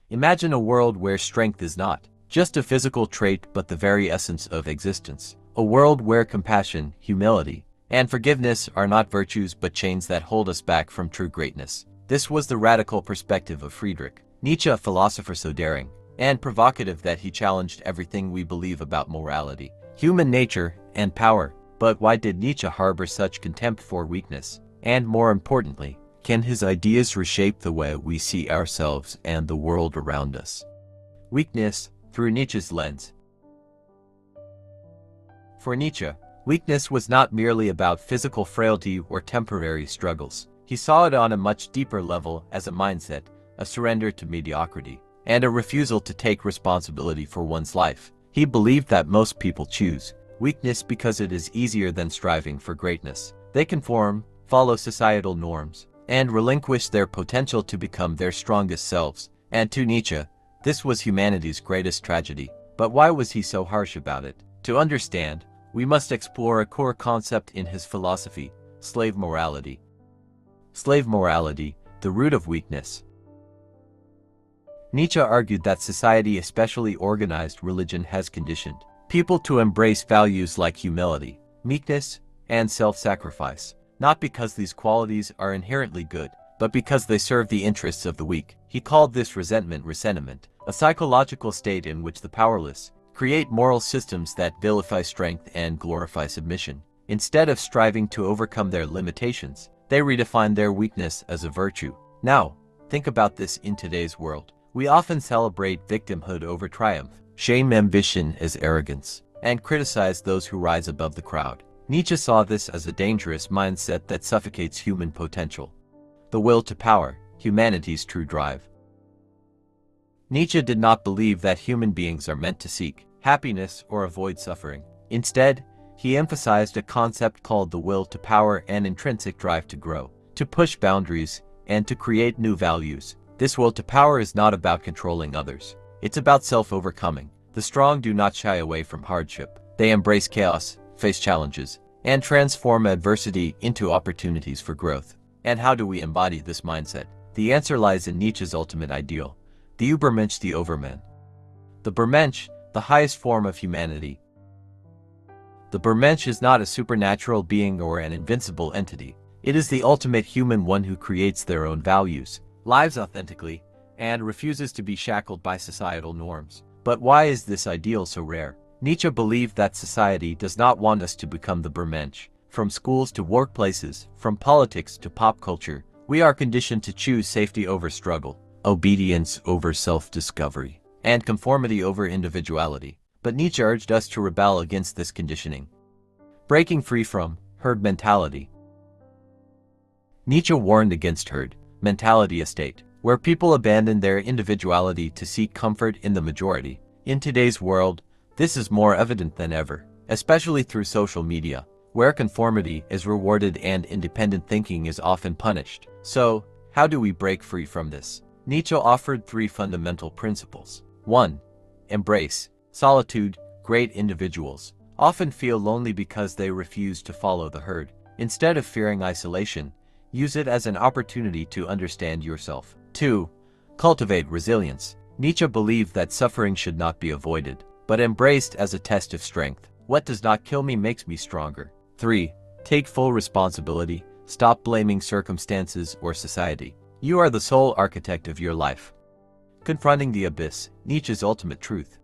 Imagine a world where strength is not just a physical trait but the very essence of existence. A world where compassion, humility, and forgiveness are not virtues but chains that hold us back from true greatness. This was the radical perspective of Friedrich Nietzsche, a philosopher so daring and provocative that he challenged everything we believe about morality, human nature, and power. But why did Nietzsche harbor such contempt for weakness? And more importantly, can his ideas reshape the way we see ourselves and the world around us? Weakness through Nietzsche's lens. For Nietzsche, weakness was not merely about physical frailty or temporary struggles. He saw it on a much deeper level as a mindset, a surrender to mediocrity, and a refusal to take responsibility for one's life. He believed that most people choose weakness because it is easier than striving for greatness. They conform, follow societal norms, and relinquish their potential to become their strongest selves. And to Nietzsche, this was humanity's greatest tragedy. But why was he so harsh about it? To understand, we must explore a core concept in his philosophy: slave morality. Slave morality, the root of weakness. Nietzsche argued that society, especially organized religion, has conditioned people to embrace values like humility, meekness, and self-sacrifice, not because these qualities are inherently good, but because they serve the interests of the weak. He called this resentment, a psychological state in which the powerless create moral systems that vilify strength and glorify submission. Instead of striving to overcome their limitations, they redefine their weakness as a virtue. Now, think about this in today's world. We often celebrate victimhood over triumph, shame ambition as arrogance, and criticize those who rise above the crowd. Nietzsche saw this as a dangerous mindset that suffocates human potential. The will to power, humanity's true drive. Nietzsche did not believe that human beings are meant to seek happiness or avoid suffering. Instead, he emphasized a concept called the will to power, an intrinsic drive to grow, to push boundaries, and to create new values. This will to power is not about controlling others. It's about self-overcoming. The strong do not shy away from hardship. They embrace chaos, face challenges, and transform adversity into opportunities for growth. And how do we embody this mindset? The answer lies in Nietzsche's ultimate ideal, the Übermensch, the overman. The Übermensch, the highest form of humanity. The Übermensch is not a supernatural being or an invincible entity. It is the ultimate human, one who creates their own values, lives authentically, and refuses to be shackled by societal norms. But why is this ideal so rare? Nietzsche believed that society does not want us to become the Übermensch. From schools to workplaces, from politics to pop culture, we are conditioned to choose safety over struggle, obedience over self-discovery, and conformity over individuality. But Nietzsche urged us to rebel against this conditioning, breaking free from herd mentality. Nietzsche warned against herd mentality, a state where people abandon their individuality to seek comfort in the majority. In today's world, this is more evident than ever, especially through social media, where conformity is rewarded and independent thinking is often punished. So, how do we break free from this? Nietzsche offered 3 fundamental principles. 1. Embrace solitude. Great individuals often feel lonely because they refuse to follow the herd. Instead of fearing isolation, use it as an opportunity to understand yourself. 2. Cultivate resilience. Nietzsche believed that suffering should not be avoided, but embraced as a test of strength. What does not kill me makes me stronger. 3. Take full responsibility. Stop blaming circumstances or society. You are the sole architect of your life. Confronting the abyss, Nietzsche's ultimate truth.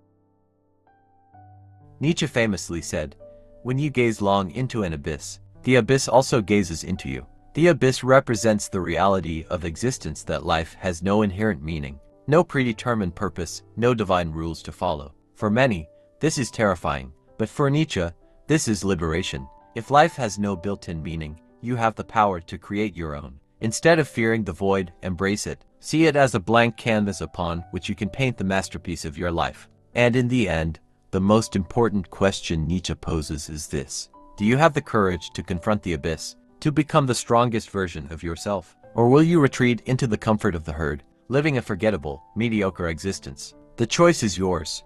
Nietzsche famously said, "When you gaze long into an abyss, the abyss also gazes into you." The abyss represents the reality of existence, that life has no inherent meaning, no predetermined purpose, no divine rules to follow. For many, this is terrifying, but for Nietzsche, this is liberation. If life has no built-in meaning, you have the power to create your own. Instead of fearing the void, embrace it. See it as a blank canvas upon which you can paint the masterpiece of your life. And in the end, the most important question Nietzsche poses is this: do you have the courage to confront the abyss, to become the strongest version of yourself? Or will you retreat into the comfort of the herd, living a forgettable, mediocre existence? The choice is yours.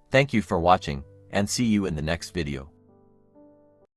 Thank you for watching, and see you in the next video.